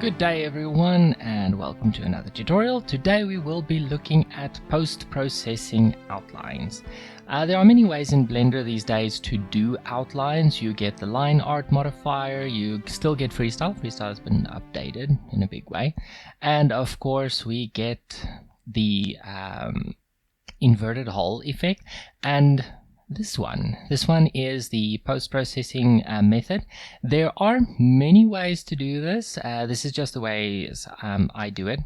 Good day everyone and welcome to another tutorial. Today we will be looking at post-processing outlines. There are many ways in Blender these days to do outlines. You get the line art modifier, you still get freestyle. Freestyle has been updated in a big way. And of course we get the inverted hull effect and this one is the post-processing method. There are many ways to do this. This is just the way I do it.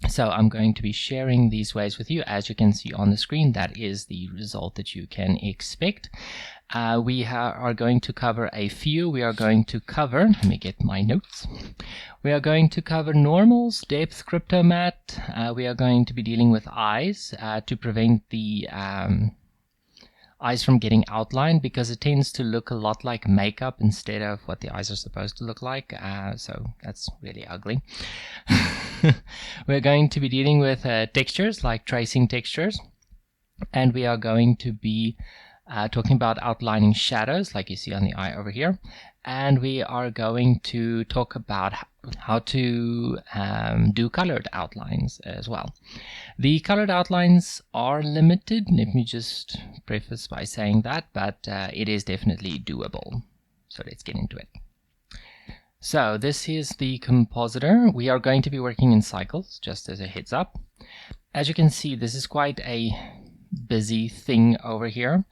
So I'm going to be sharing these ways with you. As you can see on the screen, that is the result that you can expect. We are going to cover a few. We are going to cover, let me get my notes. We are going to cover normals, depth, crypto matte. We are going to be dealing with eyes to prevent the eyes from getting outlined, because it tends to look a lot like makeup instead of what the eyes are supposed to look like, so that's really ugly. We're going to be dealing with textures, like tracing textures, and we are going to be talking about outlining shadows like you see on the eye over here, and we are going to talk about how to do colored outlines as well. The colored outlines are limited, let me just preface by saying that, but it is definitely doable. So let's get into it. So this is the compositor. We are going to be working in cycles, just as a heads up. As you can see, this is quite a busy thing over here.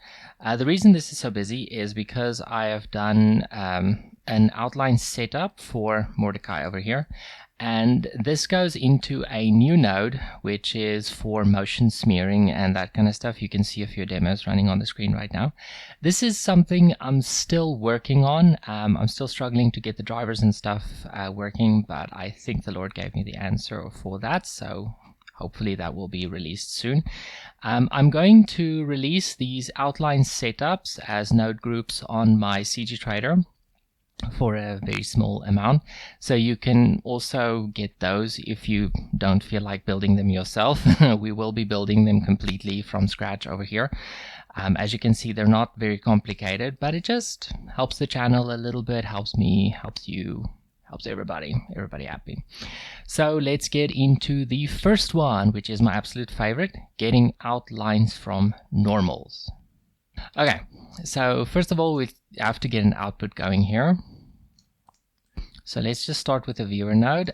The reason this is so busy is because I have done an outline setup for Mordecai over here, and this goes into a new node which is for motion smearing and that kind of stuff. You can see a few demos running on the screen right now. This is something I'm still working on. I'm still struggling to get the drivers and stuff working, but I think the Lord gave me the answer for that, so hopefully that will be released soon. I'm going to release these outline setups as node groups on my CG Trader for a very small amount, so you can also get those if you don't feel like building them yourself. We will be building them completely from scratch over here. As you can see, they're not very complicated, but it just helps the channel a little bit, helps me, helps you, helps everybody happy. So let's get into the first one, which is my absolute favorite, getting outlines from normals. Okay, so first of all, we have to get an output going here. So let's just start with the viewer node.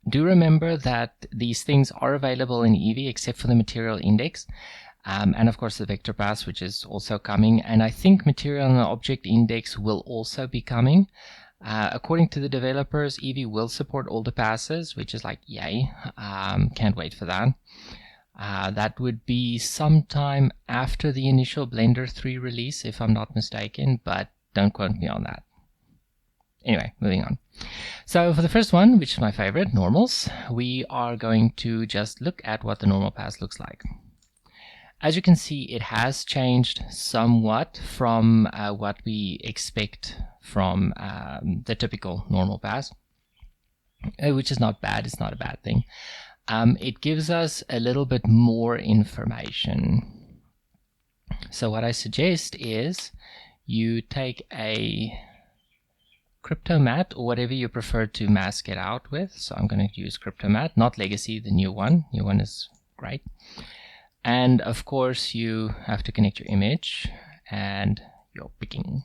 Do remember that these things are available in Eevee except for the material index. And of course the vector pass, which is also coming. And I think material and the object index will also be coming. According to the developers, Eevee will support all the passes, which is like, yay. Can't wait for that. That would be sometime after the initial Blender 3 release, if I'm not mistaken, but don't quote me on that. Anyway, moving on. So for the first one, which is my favorite, normals, we are going to just look at what the normal pass looks like. As you can see, it has changed somewhat from what we expect from the typical normal pass, which is not bad. It's not a bad thing. It gives us a little bit more information. So what I suggest is you take a crypto matte or whatever you prefer to mask it out with. So I'm going to use crypto matte, not legacy, the new one. New one is great. And of course you have to connect your image and your picking.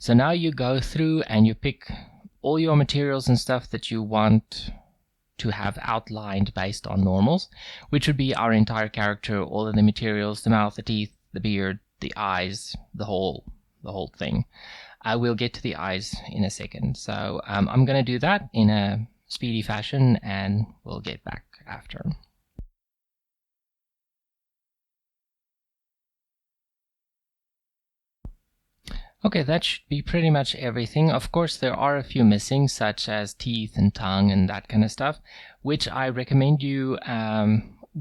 So now you go through and you pick all your materials and stuff that you want to have outlined based on normals, which would be our entire character, all of the materials, the mouth, the teeth, the beard, the eyes, the whole thing. I will get to the eyes in a second. So I'm going to do that in a speedy fashion and we'll get back after. Okay, that should be pretty much everything. Of course, there are a few missing, such as teeth and tongue and that kind of stuff, which I recommend you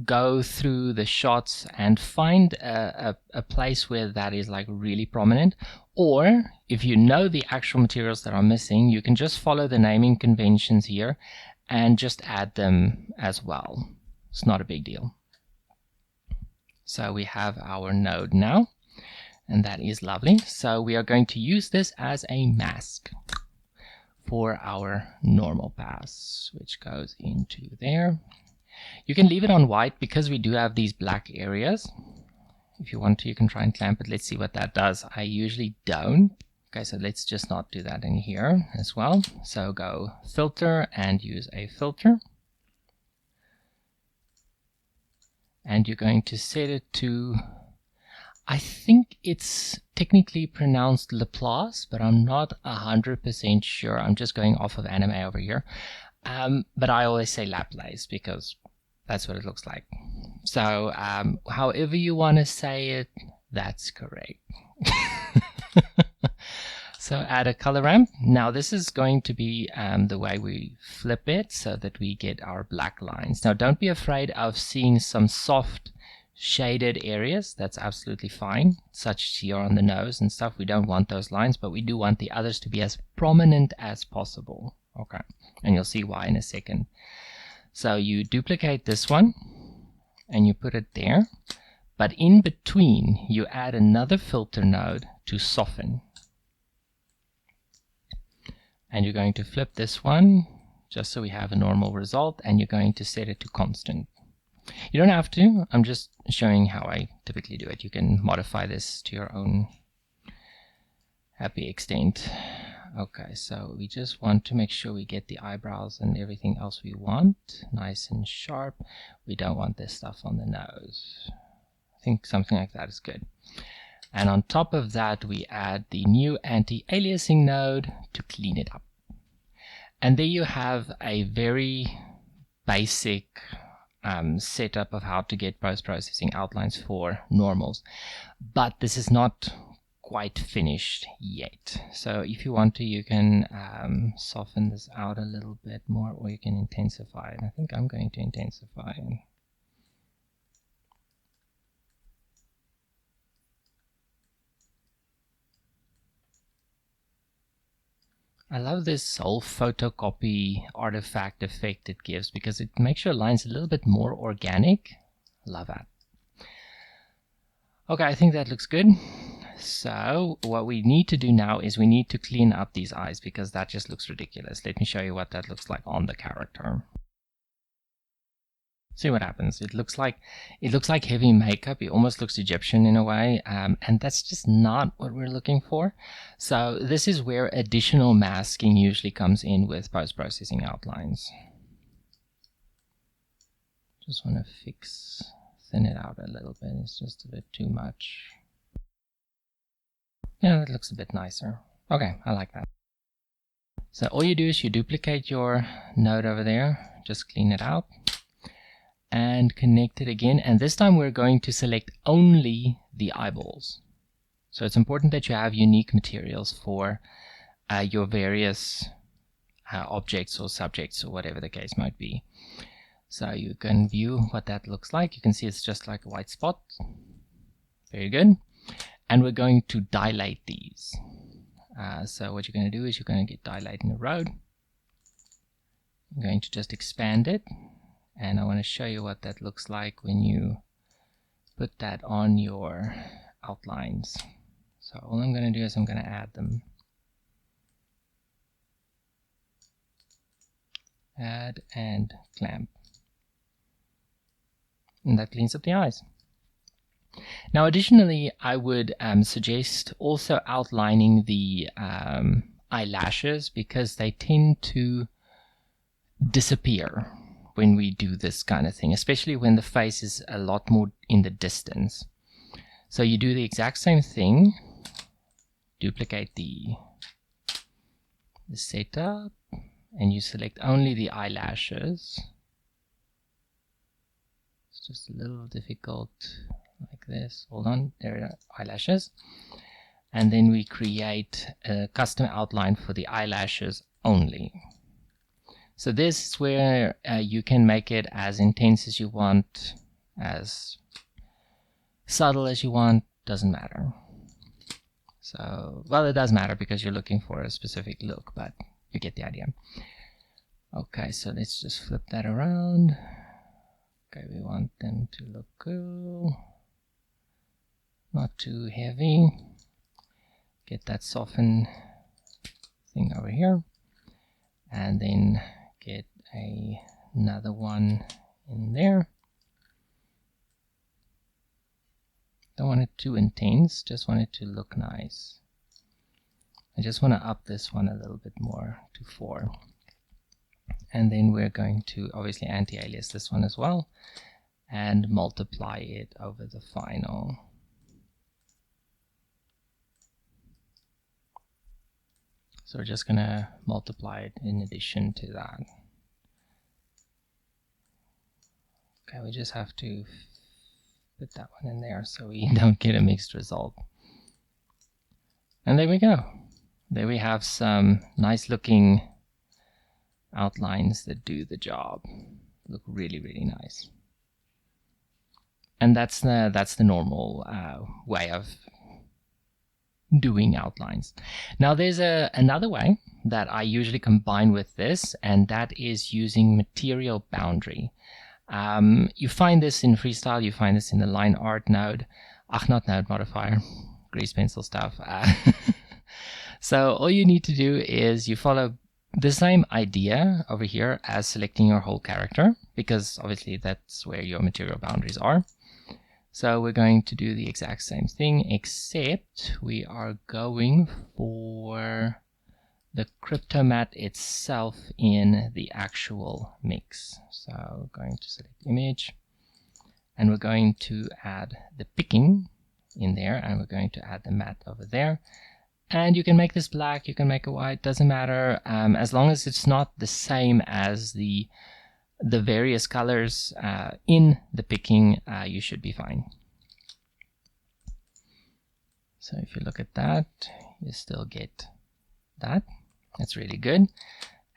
go through the shots and find a place where that is like really prominent. Or if you know the actual materials that are missing, you can just follow the naming conventions here and just add them as well. It's not a big deal. So we have our node now. And that is lovely. So we are going to use this as a mask for our normal pass, which goes into there. You can leave it on white because we do have these black areas. If you want to, you can try and clamp it. Let's see what that does. I usually don't. Okay, so let's just not do that in here as well. So go filter and use a filter. And you're going to set it to, I think it's technically pronounced Laplace, but I'm not 100% sure. I'm just going off of anime over here. But I always say Laplace because that's what it looks like. So however you want to say it, that's correct. So add a color ramp. Now this is going to be the way we flip it so that we get our black lines. Now don't be afraid of seeing some soft shaded areas. That's absolutely fine, such here on the nose and stuff. We don't want those lines, but we do want the others to be as prominent as possible. Okay, and you'll see why in a second. So you duplicate this one and you put it there, but in between you add another filter node to soften. And you're going to flip this one just so we have a normal result, and you're going to set it to constant. You don't have to, I'm just showing how I typically do it. You can modify this to your own happy extent. Okay, so we just want to make sure we get the eyebrows and everything else we want nice and sharp. We don't want this stuff on the nose. I think something like that is good. And on top of that, we add the new anti-aliasing node to clean it up. And there you have a very basic setup of how to get post-processing outlines for normals. But this is not quite finished yet. So if you want to, you can soften this out a little bit more, or you can intensify it. I think I'm going to intensify it. I love this whole photocopy artifact effect it gives because it makes your lines a little bit more organic. Love that. Okay, I think that looks good. So what we need to do now is we need to clean up these eyes because that just looks ridiculous. Let me show you what that looks like on the character. See what happens. It looks like heavy makeup. It almost looks Egyptian in a way, and that's just not what we're looking for. So this is where additional masking usually comes in with post-processing outlines. Just want to thin it out a little bit. It's just a bit too much. Yeah, that looks a bit nicer. Okay, I like that. So all you do is you duplicate your node over there, just clean it out, and connect it again, and this time we're going to select only the eyeballs. So it's important that you have unique materials for your various objects or subjects or whatever the case might be. So you can view what that looks like. You can see it's just like a white spot. Very good. And we're going to dilate these. So what you're going to do is you're going to get dilate in the road. I'm going to just expand it. And I want to show you what that looks like when you put that on your outlines. So all I'm going to do is I'm going to add them. Add and clamp. And that cleans up the eyes. Now additionally, I would suggest also outlining the eyelashes because they tend to disappear when we do this kind of thing, especially when the face is a lot more in the distance. So you do the exact same thing, duplicate the setup, and you select only the eyelashes. It's just a little difficult like this. Hold on, there are eyelashes. And then we create a custom outline for the eyelashes only. So this is where you can make it as intense as you want, as subtle as you want, doesn't matter. So, well, it does matter because you're looking for a specific look, but you get the idea. Okay, so let's just flip that around. Okay, we want them to look cool, not too heavy. Get that soften thing over here. and then get another one in there. Don't want it too intense, just want it to look nice. I just want to up this one a little bit more to 4. And then we're going to obviously anti-alias this one as well and multiply it over the final. So we're just going to multiply it in addition to that. Okay, we just have to put that one in there so we don't get a mixed result. And there we go. There we have some nice looking outlines that do the job. Look really, really nice. And that's the normal way of doing outlines. Now there's another way that I usually combine with this, and that is using material boundary. You find this in Freestyle, you find this in the line art node, not node modifier, grease pencil stuff. So all you need to do is you follow the same idea over here as selecting your whole character, because obviously that's where your material boundaries are. So we're going to do the exact same thing, except we are going for the cryptomat itself in the actual mix. So we're going to select image, and we're going to add the picking in there, and we're going to add the mat over there. And you can make this black, you can make it white, doesn't matter, as long as it's not the same as the various colors in the picking, you should be fine. So if you look at that, you still get that. That's really good.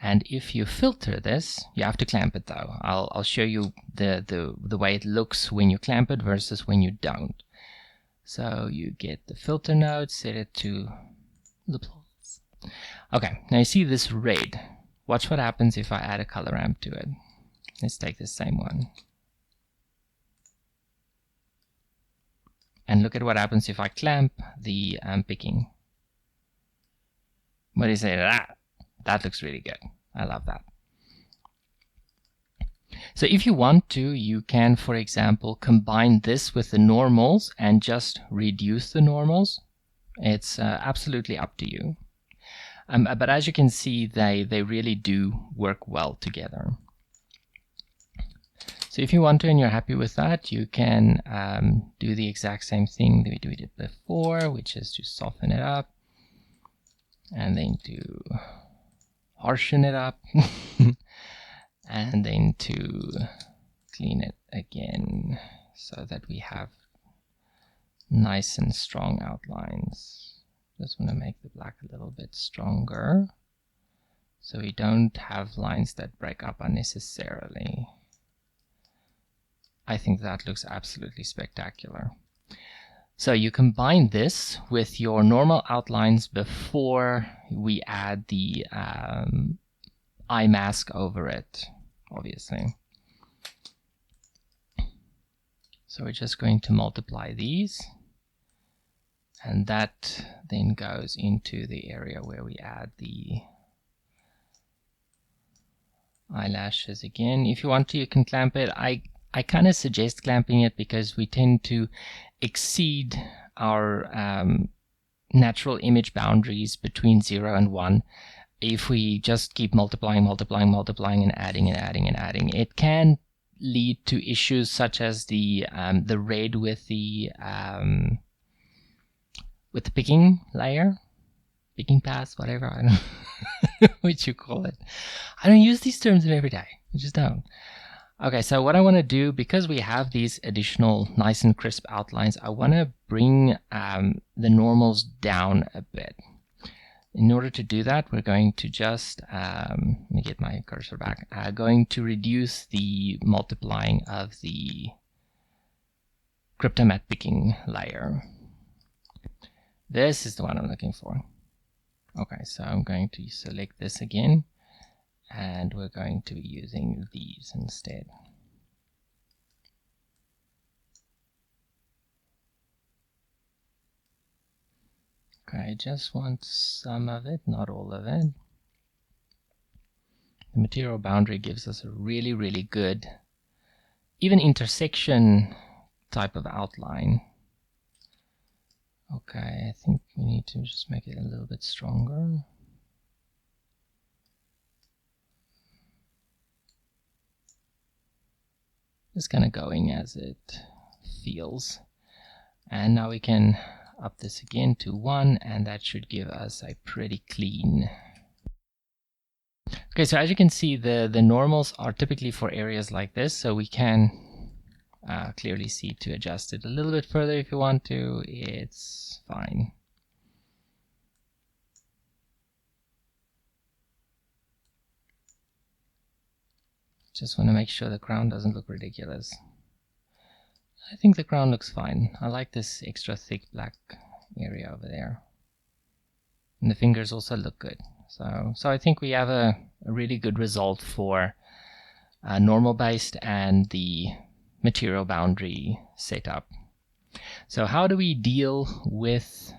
And if you filter this, you have to clamp it though. I'll show you the way it looks when you clamp it versus when you don't. So you get the filter node, set it to the plus. Okay, now you see this red. Watch what happens if I add a color ramp to it. Let's take the same one. And look at what happens if I clamp the picking. What do you say to that? That looks really good. I love that. So if you want to, you can, for example, combine this with the normals and just reduce the normals. It's absolutely up to you. But as you can see, they really do work well together. So if you want to and you're happy with that, you can do the exact same thing that we did before, which is to soften it up and then to harshen it up and then to clean it again so that we have nice and strong outlines. Just want to make the black a little bit stronger so we don't have lines that break up unnecessarily. I think that looks absolutely spectacular. So you combine this with your normal outlines before we add the eye mask over it, obviously. So we're just going to multiply these, and that then goes into the area where we add the eyelashes again. If you want to, you can clamp it. I kind of suggest clamping it because we tend to exceed our natural image boundaries between 0 and 1 if we just keep multiplying and adding. It can lead to issues such as the red with the picking layer, picking pass, whatever, I don't know what you call it. I don't use these terms in every day. I just don't. Okay, so what I want to do, because we have these additional nice and crisp outlines, I want to bring the normals down a bit. In order to do that, we're going to just, let me get my cursor back, going to reduce the multiplying of the cryptomat picking layer. This is the one I'm looking for. Okay, so I'm going to select this again, and we're going to be using these instead. Okay, I just want some of it, not all of it. The material boundary gives us a really, really good, even intersection type of outline. Okay, I think we need to just make it a little bit stronger. Just kind of going as it feels. And now we can up this again to 1, and that should give us a pretty clean. Okay, so as you can see, the normals are typically for areas like this, so we can clearly see to adjust it a little bit further if you want to. It's fine. Just want to make sure the crown doesn't look ridiculous. I think the crown looks fine. I like this extra thick black area over there. And the fingers also look good. So I think we have a really good result for normal based and the material boundary setup. So how do we deal with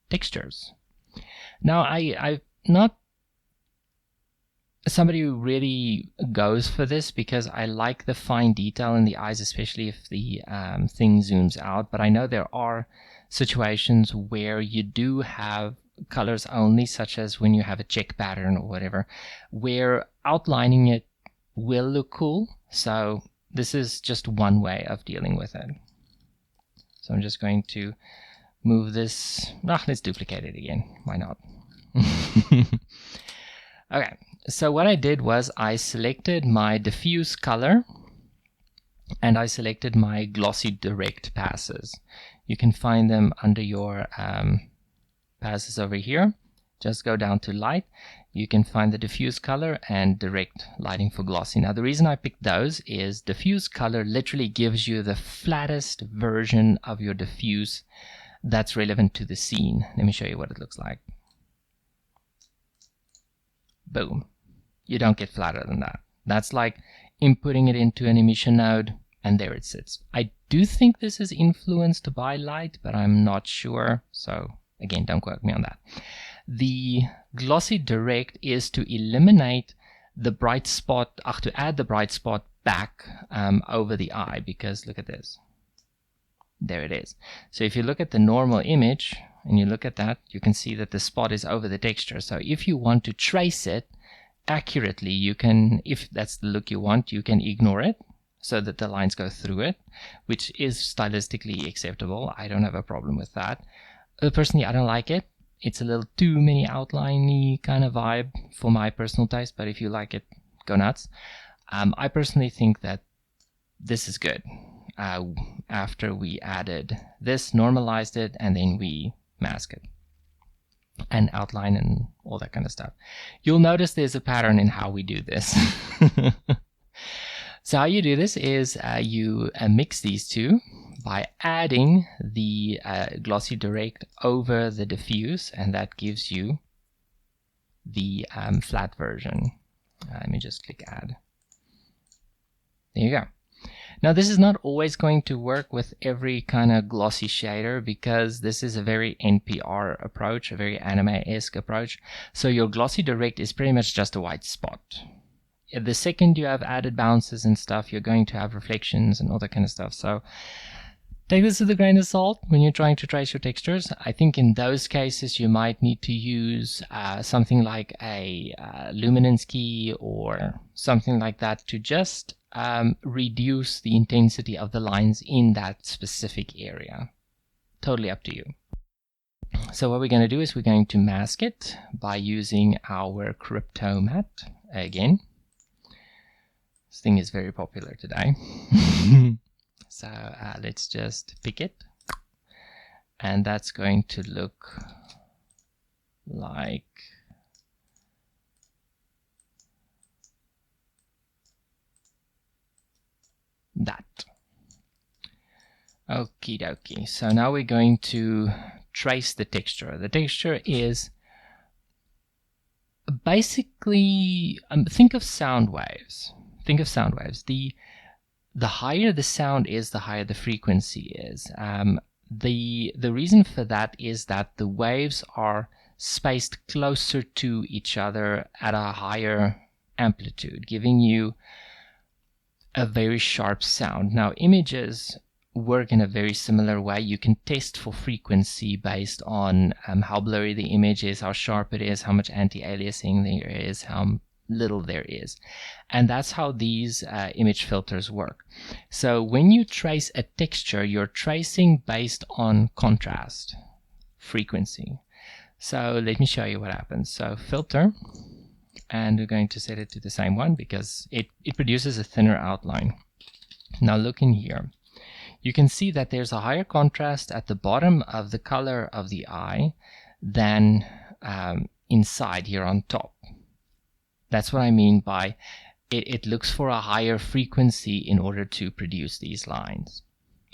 textures? Now I'm not somebody who really goes for this because I like the fine detail in the eyes, especially if the thing zooms out. But I know there are situations where you do have colors only, such as when you have a check pattern or whatever, where outlining it will look cool. So this is just one way of dealing with it. So I'm just going to move this. Let's duplicate it again. Why not? Okay, so what I did was I selected my diffuse color and I selected my glossy direct passes. You can find them under your passes over here. Just go down to light. You can find the diffuse color and direct lighting for glossy. Now the reason I picked those is diffuse color literally gives you the flattest version of your diffuse that's relevant to the scene. Let me show you what it looks like. Boom. You don't get flatter than that. That's like inputting it into an emission node and there it sits. I do think this is influenced by light, but I'm not sure. So again, don't quote me on that. The glossy direct is to eliminate the bright spot, to add the bright spot back over the eye, because look at this. There it is. So if you look at the normal image and you look at that, you can see that the spot is over the texture. So if you want to trace it accurately, you can, if that's the look you want, you can ignore it so that the lines go through it, which is stylistically acceptable. I don't have a problem with that. Personally, I don't like it. It's a little too many outline-y kind of vibe for my personal taste, but if you like it, go nuts. I personally think that this is good. After we added this, normalized it, and then we mask it and outline and all that kind of stuff. You'll notice there's a pattern in how we do this. So how you do this is you mix these two by adding the glossy direct over the diffuse, and that gives you the flat version. Let me just click add. There you go. Now this is not always going to work with every kind of glossy shader because this is a very NPR approach, a very anime-esque approach. So your glossy direct is pretty much just a white spot. The second you have added bounces and stuff, you're going to have reflections and all that kind of stuff. So take this with a grain of salt when you're trying to trace your textures. I think in those cases you might need to use something like a luminance key or something like that to just reduce the intensity of the lines in that specific area. Totally up to you. So what we're going to do is we're going to mask it by using our crypto matte again. This thing is very popular today. So let's just pick it, and that's going to look like that. Okie dokie. So now we're going to trace the texture. The texture is basically, think of sound waves. Think of sound waves. The higher the sound is, the higher the frequency is. The reason for that is that the waves are spaced closer to each other at a higher amplitude, giving you a very sharp sound. Now, images work in a very similar way. You can test for frequency based on how blurry the image is, how sharp it is, how much anti-aliasing there is, how little there is. And that's how these image filters work. So when you trace a texture, you're tracing based on contrast, frequency. So let me show you what happens. So filter, and we're going to set it to the same one because it produces a thinner outline. Now look in here. You can see that there's a higher contrast at the bottom of the color of the eye than inside here on top. That's what I mean by it looks for a higher frequency in order to produce these lines.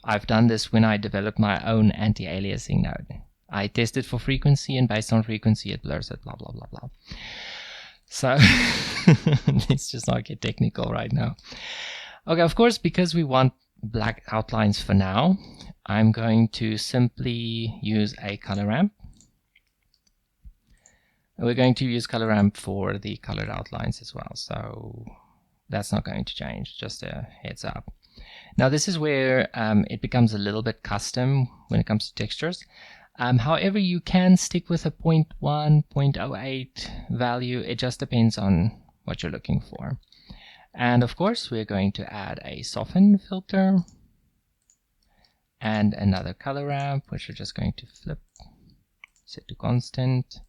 I've done this when I developed my own anti-aliasing node. I tested for frequency, and based on frequency it blurs it, blah blah blah blah. So let's just not get technical right now. Okay, of course, because we want black outlines for now, I'm going to simply use a color ramp. We're going to use color ramp for the colored outlines as well, so that's not going to change, just a heads up. Now this is where it becomes a little bit custom when it comes to textures. However, you can stick with a 0.1, 0.08 value. It just depends on what you're looking for. And of course, we're going to add a soften filter and another color ramp, which we're just going to flip, set to constant.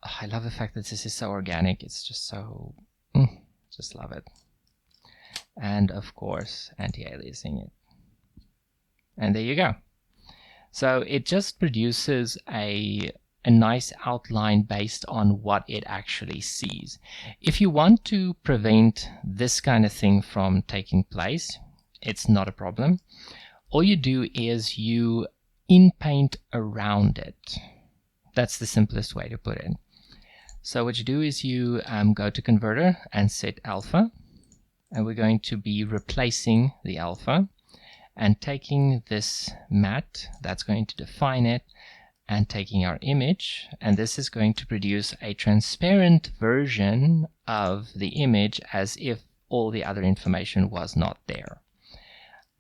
Oh, I love the fact that this is so organic. It's just so, just love it. And of course, anti-aliasing it. And there you go. So it just produces a nice outline based on what it actually sees. If you want to prevent this kind of thing from taking place, it's not a problem. All you do is you in-paint around it. That's the simplest way to put it. So what you do is you go to converter and set alpha, and we're going to be replacing the alpha and taking this matte that's going to define it and taking our image, and this is going to produce a transparent version of the image as if all the other information was not there.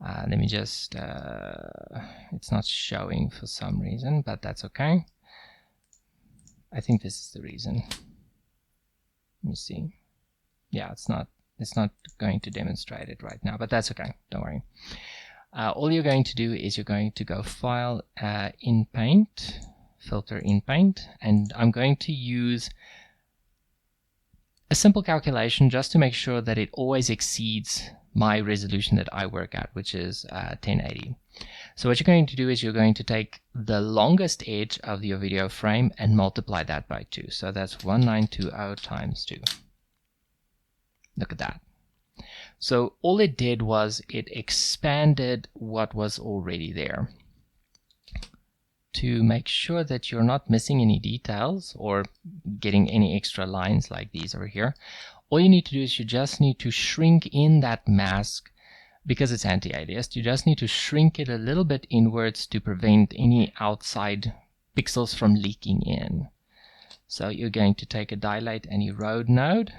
Let me just, it's not showing for some reason, but that's okay. I think this is the reason. Let me see. Yeah, it's not going to demonstrate it right now, but that's okay, don't worry. All you're going to do is you're going to go File, in Paint, Filter in Paint, and I'm going to use a simple calculation just to make sure that it always exceeds my resolution that I work at, which is 1080. So what you're going to do is you're going to take the longest edge of your video frame and multiply that by 2. So that's 1920 times 2. Look at that. So all it did was it expanded what was already there. To make sure that you're not missing any details or getting any extra lines like these over here, all you need to do is you just need to shrink in that mask because it's anti-aliased. You just need to shrink it a little bit inwards to prevent any outside pixels from leaking in. So you're going to take a dilate and erode node,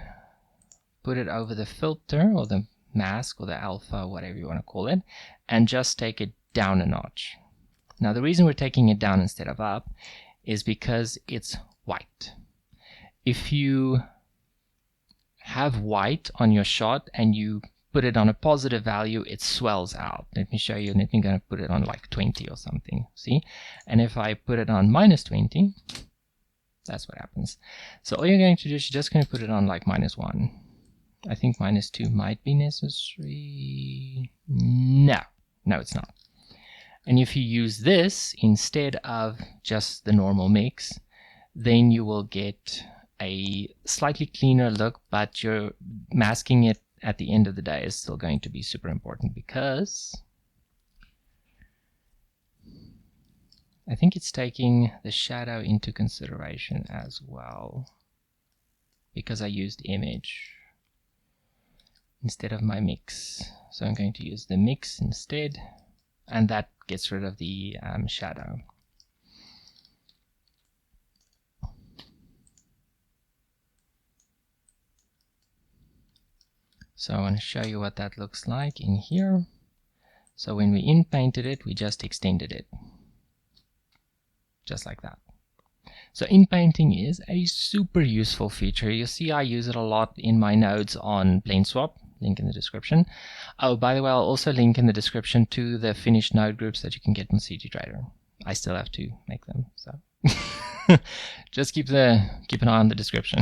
put it over the filter or the mask or the alpha, whatever you want to call it, and just take it down a notch. Now the reason we're taking it down instead of up is because it's white. If you have white on your shot and you put it on a positive value, it swells out. Let me show you. Let me go put it on like 20 or something. See? And if I put it on minus 20, that's what happens. So all you're going to do is you're just going to put it on like -1. I think -2 might be necessary. No, it's not. And if you use this instead of just the normal mix, then you will get a slightly cleaner look, but you're masking it at the end of the day is still going to be super important because I think it's taking the shadow into consideration as well, because I used image instead of my mix. So I'm going to use the mix instead, and that gets rid of the shadow. So I want to show you what that looks like in here. So when we in-painted it, we just extended it. Just like that. So in-painting is a super useful feature. You'll see I use it a lot in my nodes on Blend Swap. Link in the description. Oh, by the way, I'll also link in the description to the finished node groups that you can get on CG Trader. I still have to make them, so just keep an eye on the description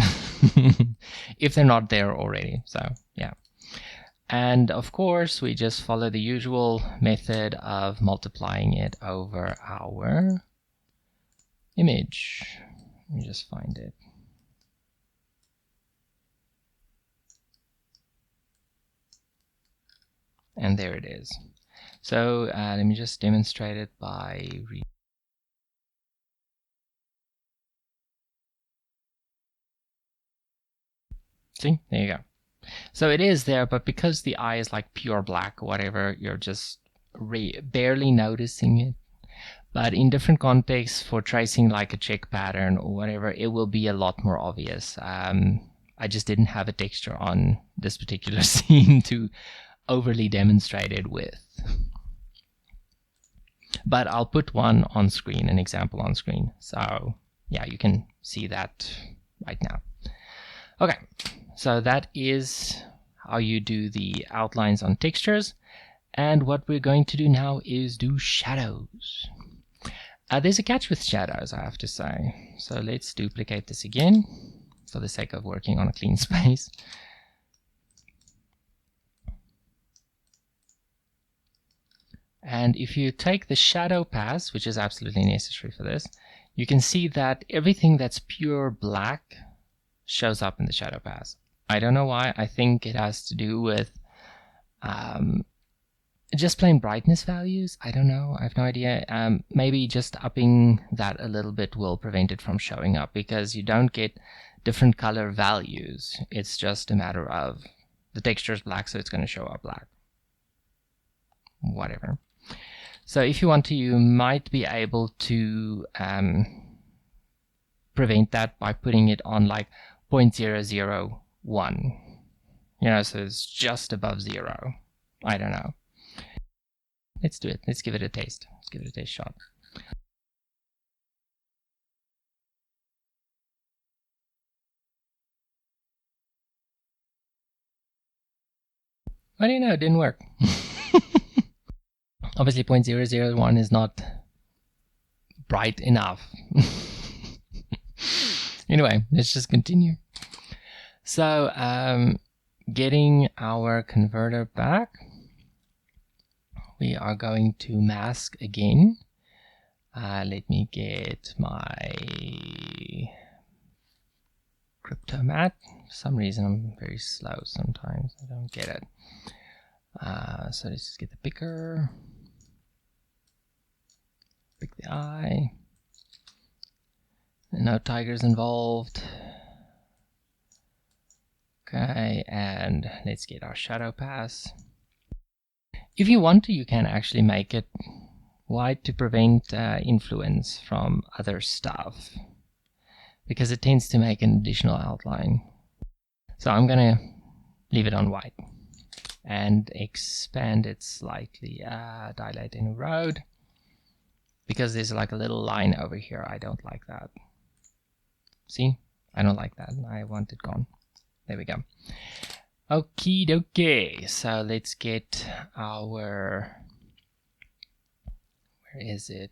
if they're not there already. So yeah. And of course, we just follow the usual method of multiplying it over our image. Let me just find it. And there it is. So let me just demonstrate it by see, there you go. So it is there, but because the eye is like pure black or whatever, you're just barely noticing it. But in different contexts, for tracing like a check pattern or whatever, it will be a lot more obvious. I just didn't have a texture on this particular scene to overly demonstrate it with. But I'll put one on screen, an example on screen. So yeah, you can see that right now. Okay, so that is how you do the outlines on textures. And what we're going to do now is do shadows. There's a catch with shadows, I have to say. So let's duplicate this again for the sake of working on a clean space. And if you take the shadow pass, which is absolutely necessary for this, you can see that everything that's pure black shows up in the shadow pass. I don't know why. I think it has to do with just plain brightness values. I don't know. I have no idea. Maybe just upping that a little bit will prevent it from showing up, because you don't get different color values. It's just a matter of the texture is black, so it's going to show up black. Whatever. So if you want to, you might be able to prevent that by putting it on like 0.001. You know, so it's just above 0. I don't know. Let's do it. Let's give it a taste. Let's give it a taste shot. What do you know? It didn't work. Obviously 0.001 is not bright enough. Anyway, let's just continue. So getting our converter back, we are going to mask again. Let me get my crypto mat. For some reason I'm very slow sometimes. I don't get it. So let's just get the picker. Pick the eye. No tigers involved. Okay, and let's get our shadow pass. If you want to, you can actually make it white to prevent influence from other stuff, because it tends to make an additional outline. So I'm gonna leave it on white and expand it slightly, dilate in a road, because there's like a little line over here. I don't like that. See? I don't like that. I want it gone. There we go. Okie dokie. So let's get our, where is it?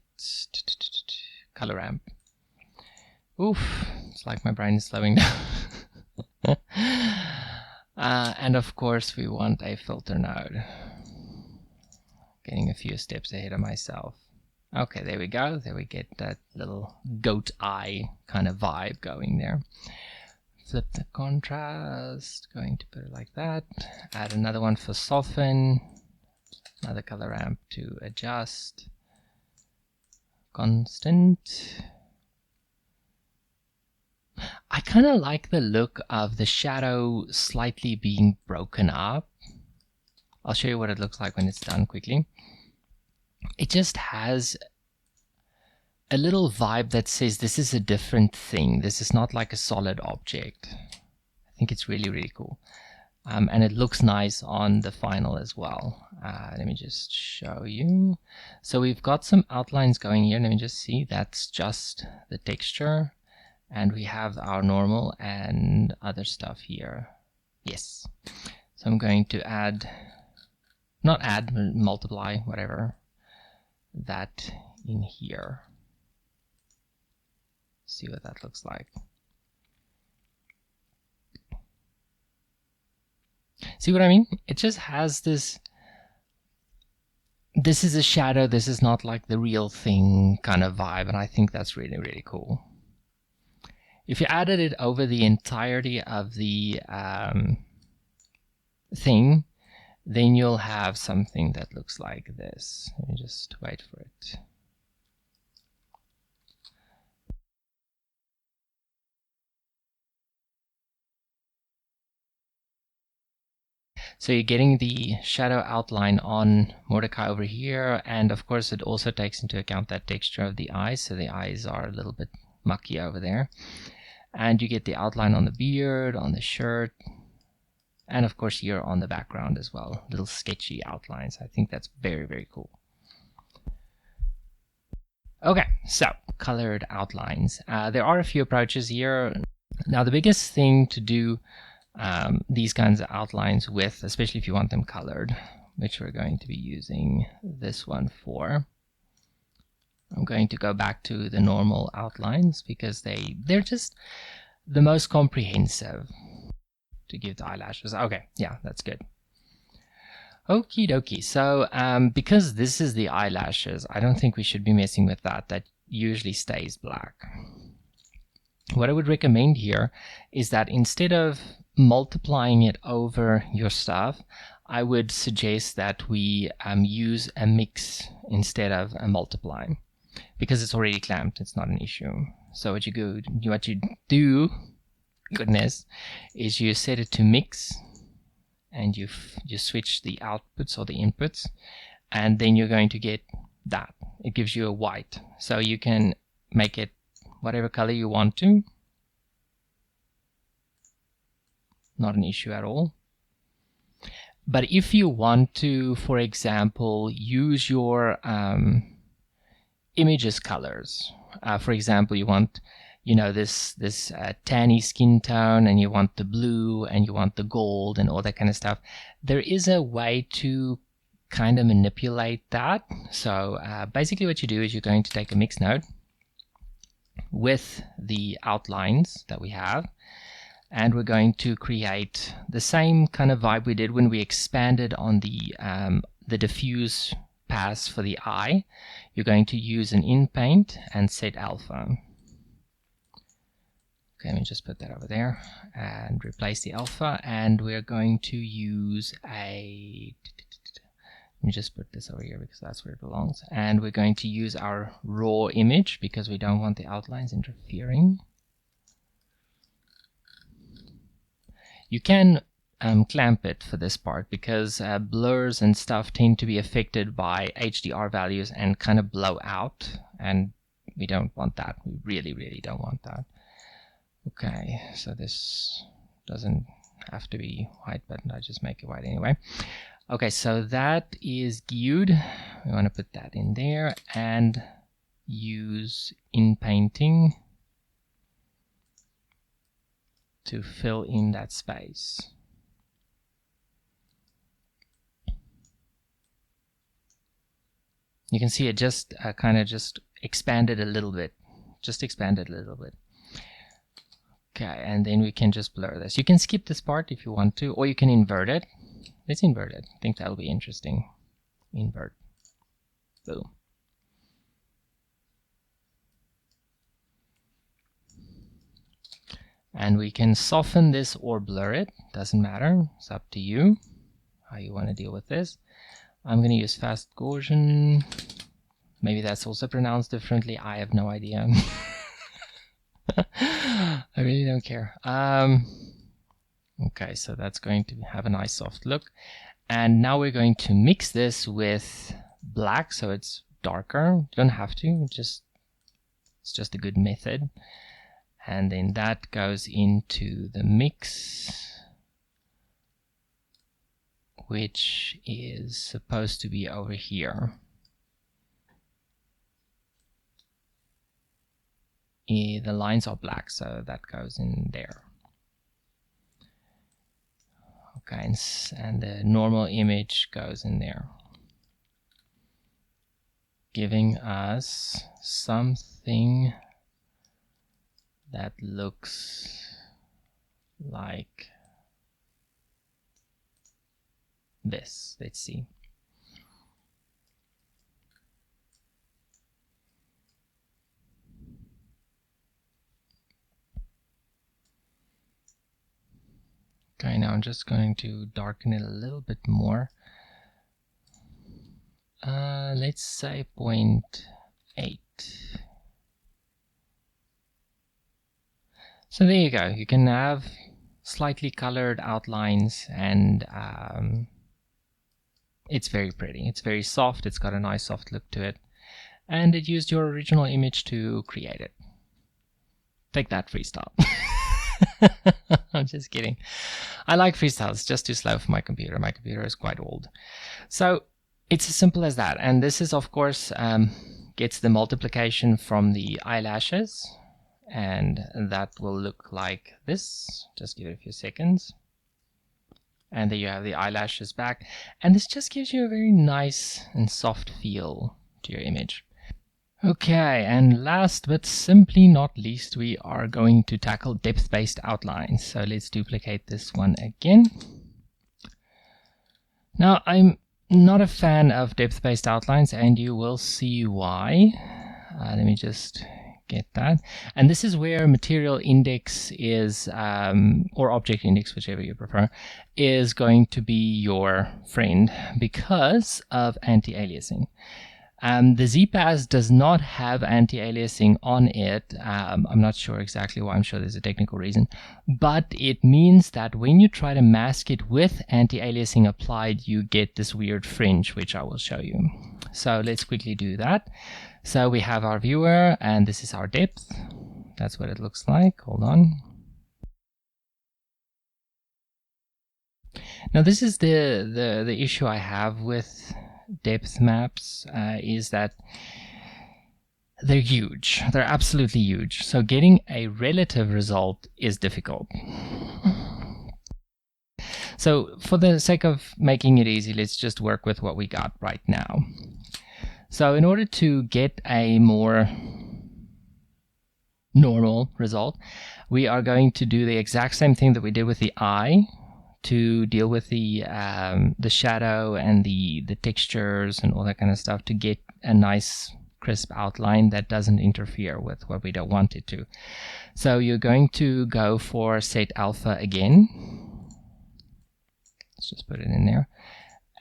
Color ramp. Oof. It's like my brain is slowing down. And of course we want a filter node. Getting a few steps ahead of myself. Okay, there we go. There we get that little goat eye kind of vibe going there. Flip the contrast, going to put it like that. Add another one for soften. Another color ramp to adjust. Constant. I kind of like the look of the shadow slightly being broken up. I'll show you what it looks like when it's done quickly. It just has a little vibe that says this is a different thing. This is not like a solid object. I think it's really, really cool. and it looks nice on the final as well. Let me just show you. So we've got some outlines going here. Let me just see. That's just the texture, and we have our normal and other stuff here. Yes. So I'm going to add, not add, multiply, whatever, that in here. See what that looks like. See what I mean? It just has this is a shadow, this is not like the real thing kind of vibe, and I think that's really, really cool. If you added it over the entirety of the thing, then you'll have something that looks like this. Let me just wait for it. So you're getting the shadow outline on Mordecai over here, and of course it also takes into account that texture of the eyes, so the eyes are a little bit mucky over there. And you get the outline on the beard, on the shirt, and of course here on the background as well. Little sketchy outlines. I think that's very, very cool. Okay, so colored outlines. There are a few approaches here. Now the biggest thing to do these kinds of outlines with, especially if you want them colored, which we're going to be using this one for. I'm going to go back to the normal outlines because they're just the most comprehensive to give the eyelashes. Okay, yeah, that's good. Okie dokie. So because this is the eyelashes, I don't think we should be messing with that. That usually stays black. What I would recommend here is that instead of multiplying it over your stuff, I would suggest that we use a mix instead of a multiply, because it's already clamped. It's not an issue. So what you do, goodness, is you set it to mix, and you switch the outputs or the inputs, and then you're going to get that. It gives you a white, so you can make it whatever color you want to. Not an issue at all. But if you want to, for example, use your images colors, for example, you want, you know, this tanny skin tone, and you want the blue, and you want the gold, and all that kind of stuff, there is a way to kind of manipulate that. So basically what you do is you're going to take a mix node with the outlines that we have, and we're going to create the same kind of vibe we did when we expanded on the diffuse pass for the eye. You're going to use an in paint and set alpha. Okay, let me just put that over there and replace the alpha, and we're going to use a, let me just put this over here because that's where it belongs, and we're going to use our raw image because we don't want the outlines interfering. You can clamp it for this part because blurs and stuff tend to be affected by HDR values and kind of blow out, and we don't want that. We really, really don't want that. Okay, so this doesn't have to be white, but I just make it white anyway. Okay, so that is geared. We want to put that in there and use in painting to fill in that space. You can see it just kind of just expanded a little bit. Just expanded a little bit. Okay, and then we can just blur this. You can skip this part if you want to, or you can invert it. Let's invert it. I think that'll be interesting. Invert. Boom. And we can soften this or blur it. Doesn't matter. It's up to you how you want to deal with this. I'm going to use fast Gaussian. Maybe that's also pronounced differently. I have no idea. I really don't care. Okay, so that's going to have a nice soft look. And now we're going to mix this with black so it's darker. You don't have to, it's just a good method. And then that goes into the mix. which is supposed to be over here. The lines are black, so that goes in there. Okay, and the normal image goes in there, giving us something that looks like this. Let's see. Okay, now I'm just going to darken it a little bit more. Let's say 0.8. So there you go. You can have slightly colored outlines, and it's very pretty. It's very soft. It's got a nice soft look to it. And it used your original image to create it. Take that, freestyle. I'm just kidding. I like freestyle. It's just too slow for my computer. My computer is quite old. So it's as simple as that. And this is, of course, gets the multiplication from the eyelashes. And that will look like this. Just give it a few seconds. And there you have the eyelashes back. And this just gives you a very nice and soft feel to your image. Okay, and last but simply not least, we are going to tackle depth-based outlines. So let's duplicate this one again. Now, I'm not a fan of depth-based outlines, and you will see why. Let me just get that. And this is where material index is, or object index, whichever you prefer, is going to be your friend because of anti-aliasing. The ZPass does not have anti-aliasing on it. I'm not sure exactly why. I'm sure there's a technical reason. But it means that when you try to mask it with anti-aliasing applied, you get this weird fringe, which I will show you. So let's quickly do that. So we have our viewer, and this is our depth. That's what it looks like. Hold on. Now this is the issue I have with depth maps, is that they're huge. They're absolutely huge. So getting a relative result is difficult. So for the sake of making it easy, let's just work with what we got right now. So in order to get a more normal result, we are going to do the exact same thing that we did with the eye to deal with the shadow and the textures and all that kind of stuff to get a nice crisp outline that doesn't interfere with what we don't want it to. So you're going to go for set alpha again. Let's just put it in there.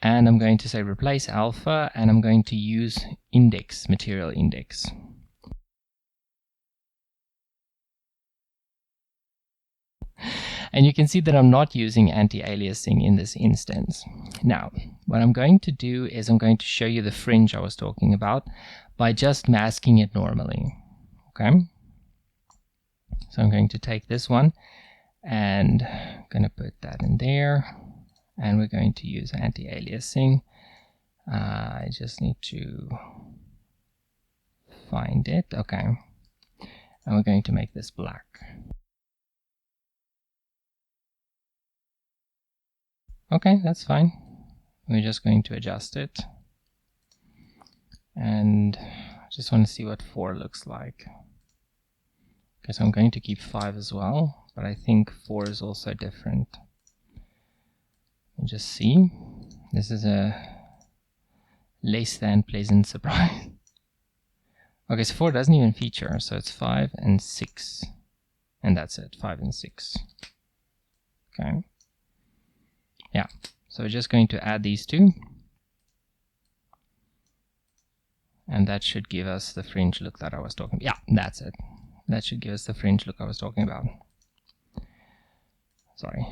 And I'm going to say replace alpha, and I'm going to use index, material index. And you can see that I'm not using anti-aliasing in this instance. Now, what I'm going to do is I'm going to show you the fringe I was talking about by just masking it normally. Okay? So I'm going to take this one and I'm going to put that in there. And we're going to use anti-aliasing. I just need to find it. Okay. And we're going to make this black. Okay, that's fine. We're just going to adjust it. And I just want to see what 4 looks like. Okay, so I'm going to keep 5 as well, but I think 4 is also different. And just see. This is a less than pleasant surprise. Okay, so 4 doesn't even feature, so it's 5 and 6. And that's it, 5 and 6. Okay. Yeah, so we're just going to add these two. And that should give us the fringe look that I was talking about. Yeah, that's it. That should give us the fringe look I was talking about. Sorry.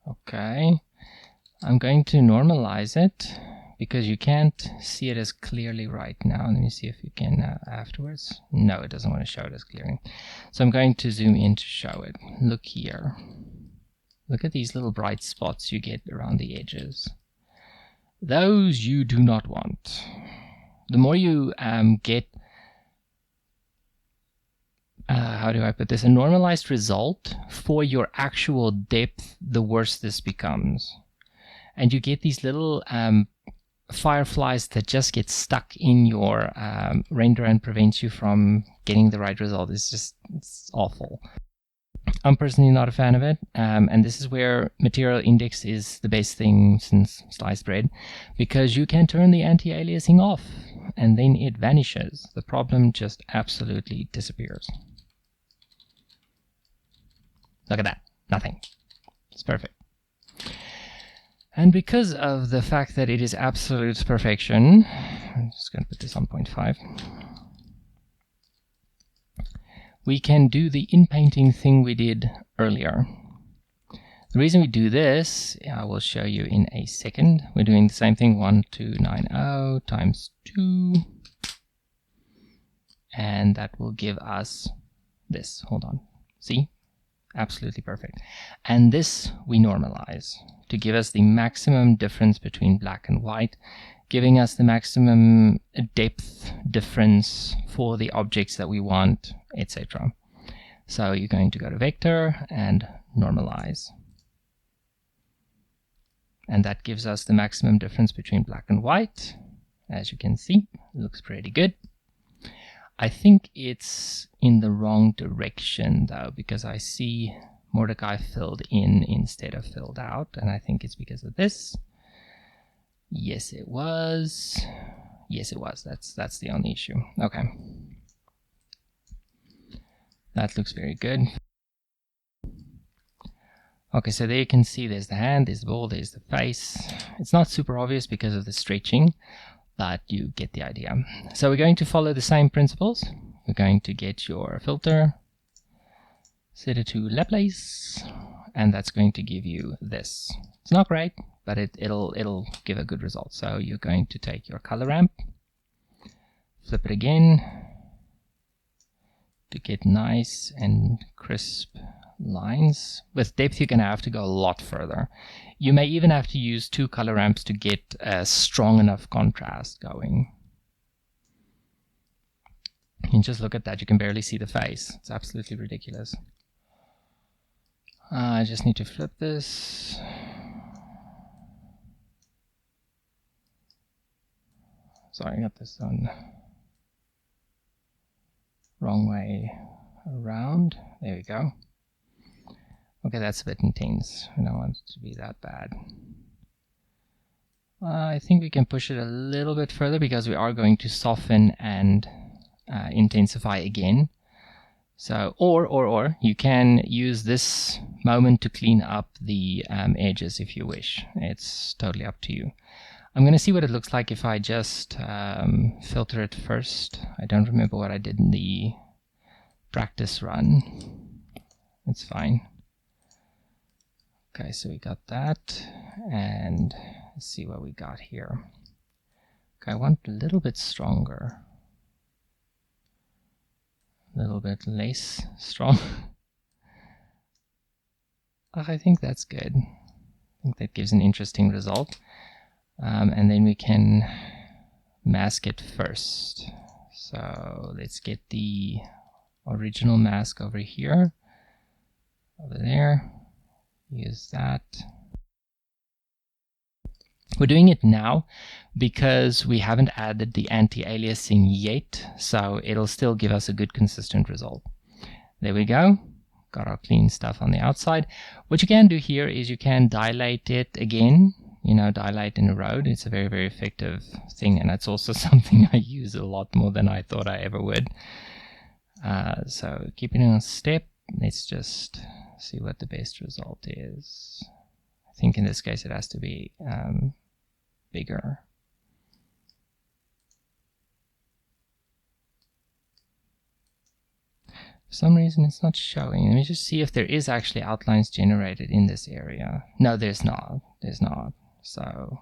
Okay, I'm going to normalize it because you can't see it as clearly right now. Let me see if you can afterwards. No, it doesn't want to show it as clearly. So I'm going to zoom in to show it. Look here. Look at these little bright spots you get around the edges. Those you do not want. The more you get, how do I put this, a normalized result for your actual depth, the worse this becomes. And you get these little fireflies that just get stuck in your render and prevents you from getting the right result. It's awful. I'm personally not a fan of it, and this is where material index is the best thing since sliced bread, because you can turn the anti-aliasing off and then it vanishes. The problem just absolutely disappears. Look at that, nothing. It's perfect. And because of the fact that it is absolute perfection, I'm just going to put this on 0.5. We can do the in-painting thing we did earlier. The reason we do this, I will show you in a second. We're doing the same thing, 1290 times 2. And that will give us this. Hold on. See? Absolutely perfect. And this we normalize to give us the maximum difference between black and white, giving us the maximum depth difference for the objects that we want, etc. So you're going to go to vector and normalize. And that gives us the maximum difference between black and white. As you can see, it looks pretty good. I think it's in the wrong direction though, because I see Mordecai filled in instead of filled out, and I think it's because of this. Yes, it was. Yes, it was. That's the only issue. Okay. That looks very good. Okay, so there you can see there's the hand, there's the ball, there's the face. It's not super obvious because of the stretching, but you get the idea. So we're going to follow the same principles. We're going to get your filter, set it to Laplace, and that's going to give you this. It's not great, but it'll give a good result. So you're going to take your color ramp, flip it again to get nice and crisp lines. With depth you're going to have to go a lot further. You may even have to use 2 color ramps to get a strong enough contrast going. And just look at that, you can barely see the face. It's absolutely ridiculous. I just need to flip this. Sorry, I got this on wrong way around. There we go. Okay, that's a bit intense. We don't want it to be that bad. I think we can push it a little bit further because we are going to soften and intensify again. So, or you can use this moment to clean up the edges if you wish. It's totally up to you. I'm going to see what it looks like if I just filter it first. I don't remember what I did in the practice run. It's fine. Okay, so we got that, and let's see what we got here. Okay, I want a little bit stronger. A little bit less strong. I think that's good. I think that gives an interesting result. And then we can mask it first. So let's get the original mask over here, over there. Use that. We're doing it now because we haven't added the anti-aliasing yet, so it'll still give us a good consistent result. There we go. Got our clean stuff on the outside. What you can do here is you can dilate it again, dilate and erode. It's a very, very effective thing, and it's also something I use a lot more than I thought I ever would. So keeping it on step, let's just see what the best result is. I think in this case it has to be bigger. For some reason it's not showing. Let me just see if there is actually outlines generated in this area. No, there's not. There's not. So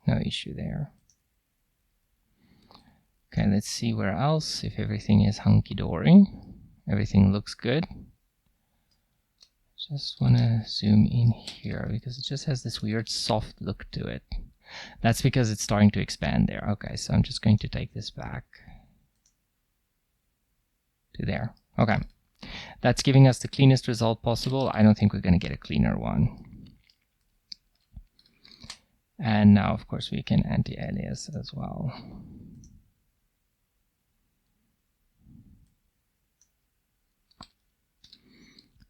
No issue there. Okay, let's see where else, if everything is hunky-dory. Everything looks good. Just want to zoom in here because it just has this weird soft look to it. That's because it's starting to expand there. Okay, so I'm just going to take this back to there. Okay, that's giving us the cleanest result possible. I don't think we're going to get a cleaner one. And now, of course, we can anti-alias as well.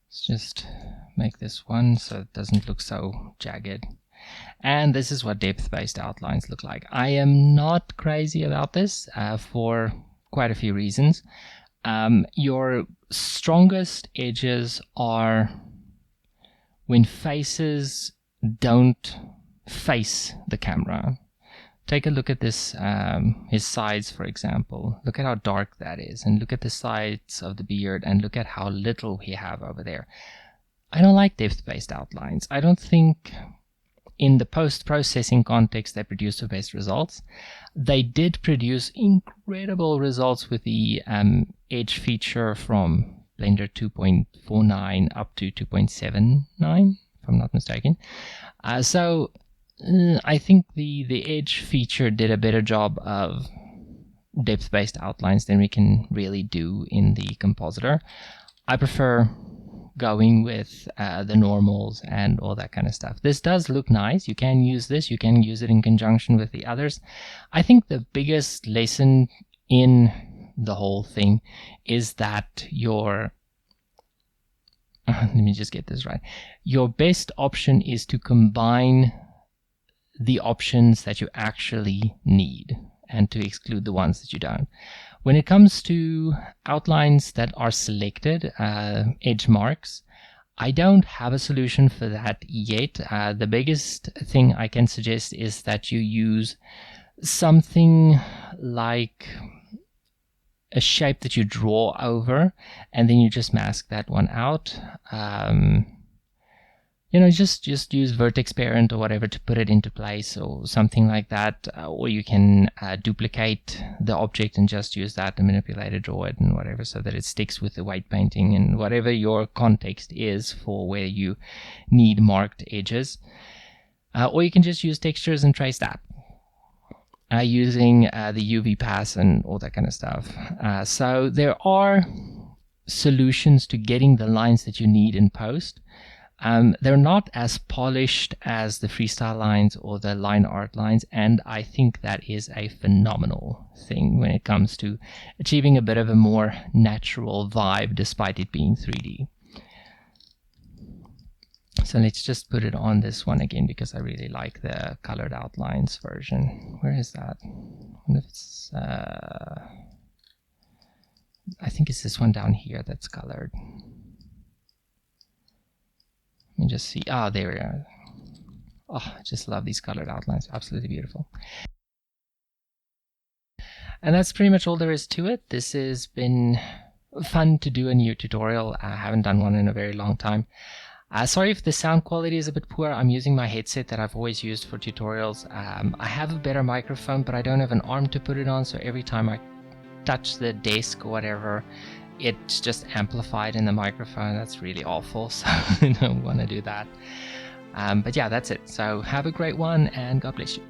Let's just make this one so it doesn't look so jagged. And this is what depth-based outlines look like. I am not crazy about this for quite a few reasons. Your strongest edges are when faces don't face the camera. Take a look at this, his sides, for example. Look at how dark that is, and look at the sides of the beard, and look at how little we have over there. I don't like depth-based outlines. I don't think in the post-processing context they produce the best results. They did produce incredible results with the edge feature from Blender 2.49 up to 2.79, if I'm not mistaken. I think the edge feature did a better job of depth-based outlines than we can really do in the compositor. I prefer going with the normals and all that kind of stuff. This does look nice. You can use this. You can use it in conjunction with the others. I think the biggest lesson in the whole thing is that your let me just get this right. Your best option is to combine the options that you actually need and to exclude the ones that you don't. When it comes to outlines that are selected, edge marks, I don't have a solution for that yet. The biggest thing I can suggest is that you use something like a shape that you draw over, and then you just mask that one out. Just use vertex parent or whatever to put it into place or something like that. Or you can duplicate the object and just use that to manipulate it, draw it, and whatever, so that it sticks with the weight painting and whatever your context is for where you need marked edges. Or you can just use textures and trace that using the UV pass and all that kind of stuff. So there are solutions to getting the lines that you need in post. They're not as polished as the freestyle lines or the line art lines, and I think that is a phenomenal thing when it comes to achieving a bit of a more natural vibe despite it being 3D. So let's just put it on this one again because I really like the colored outlines version. Where is that? I wonder if it's I think it's this one down here that's colored. Let me just see. Ah, there we are. Oh, I just love these colored outlines. Absolutely beautiful. And that's pretty much all there is to it. This has been fun to do a new tutorial. I haven't done one in a very long time. Sorry if the sound quality is a bit poor. I'm using my headset that I've always used for tutorials. I have a better microphone, but I don't have an arm to put it on, so every time I touch the desk or whatever, it's just amplified in the microphone. That's really awful, so I don't want to do that. But yeah, that's it. So have a great one, and God bless you.